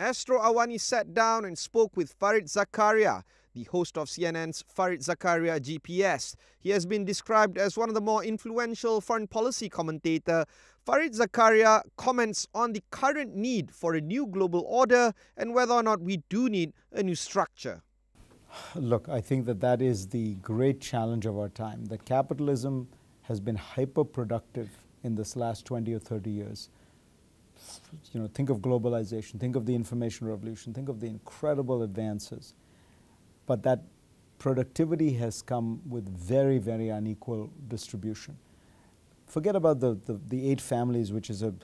Astro AWANI sat down and spoke with Farid Zakaria, the host of CNN's Farid Zakaria GPS. He has been described as one of the more influential foreign policy commentator. Farid Zakaria comments on the current need for a new global order and whether or not we do need a new structure. Look, I think that is the great challenge of our time, that capitalism has been hyper-productive in this last 20 or 30 years. Think of globalization, think of the information revolution, think of the incredible advances. But that productivity has come with very, very unequal distribution. Forget about the 8 families, which is an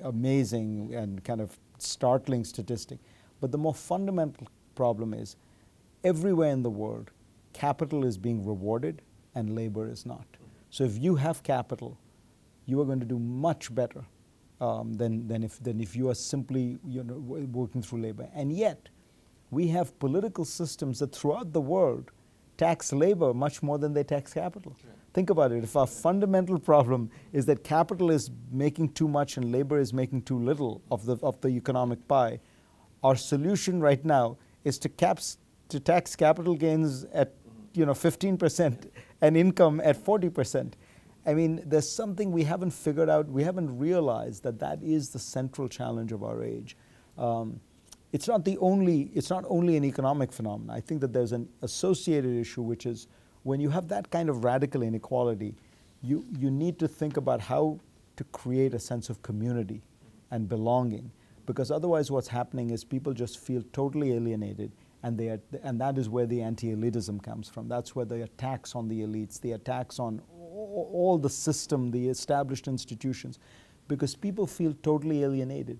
amazing and kind of startling statistic. But the more fundamental problem is, everywhere in the world, capital is being rewarded and labor is not. So if you have capital, you are going to do much better than if you are simply working through labor. And yet, we have political systems that throughout the world tax labor much more than they tax capital. Right. Think about it. If our fundamental problem is that capital is making too much and labor is making too little of the economic pie, our solution right now is to tax capital gains at 15% and income at 40%. I mean, there's something we haven't figured out. We haven't realized that is the central challenge of our age. It's not only an economic phenomenon. I think that there's an associated issue, which is when you have that kind of radical inequality, you need to think about how to create a sense of community and belonging, because otherwise what's happening is people just feel totally alienated, and that is where the anti-elitism comes from. That's where the attacks on the elites, the attacks on all the system, the established institutions, because people feel totally alienated.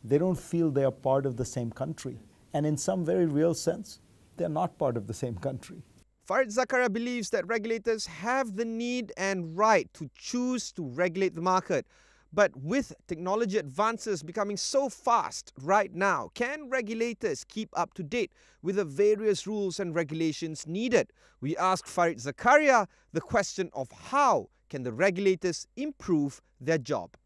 They don't feel they are part of the same country. And in some very real sense, they're not part of the same country. Farid Zakaria believes that regulators have the need and right to choose to regulate the market. But with technology advances becoming so fast right now, can regulators keep up to date with the various rules and regulations needed? We asked Farid Zakaria the question of how can the regulators improve their job.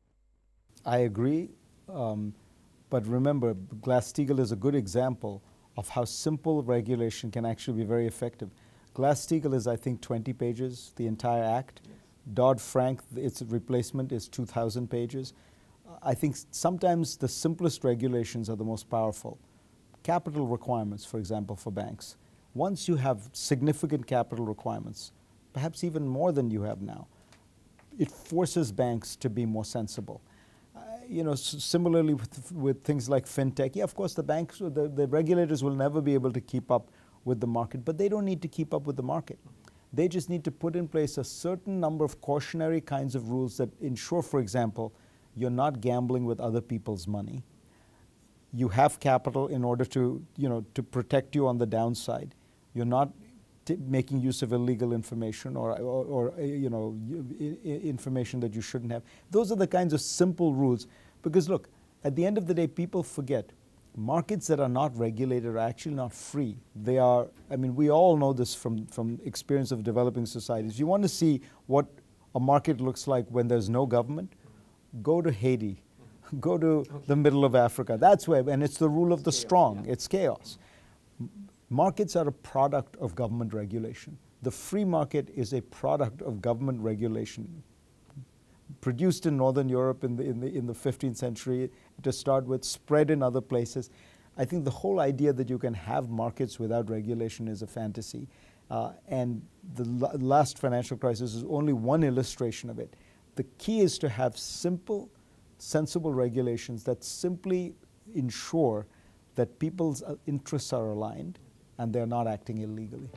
I agree. But remember, Glass-Steagall is a good example of how simple regulation can actually be very effective. Glass-Steagall is, I think, 20 pages, the entire act. Yes. Dodd-Frank, its replacement is 2,000 pages. I think sometimes the simplest regulations are the most powerful. Capital requirements, for example, for banks. Once you have significant capital requirements, perhaps even more than you have now, it forces banks to be more sensible. Similarly with things like fintech, yeah, of course the banks, the regulators will never be able to keep up with the market, but they don't need to keep up with the market. They just need to put in place a certain number of cautionary kinds of rules that ensure, for example, you're not gambling with other people's money. You have capital in order to protect you on the downside. You're not making use of illegal information or information that you shouldn't have. Those are the kinds of simple rules. Because look, at the end of the day, people forget markets that are not regulated are actually not free. They are, we all know this from experience of developing societies. You want to see what a market looks like when there's no government? Go to Haiti. Go to the middle of Africa. That's where, and it's the rule of the strong. It's chaos. Markets are a product of government regulation. The free market is a product of government regulation. Produced in Northern Europe in the 15th century to start with, spread in other places. I think the whole idea that you can have markets without regulation is a fantasy. And the last financial crisis is only one illustration of it. The key is to have simple, sensible regulations that simply ensure that people's interests are aligned and they're not acting illegally.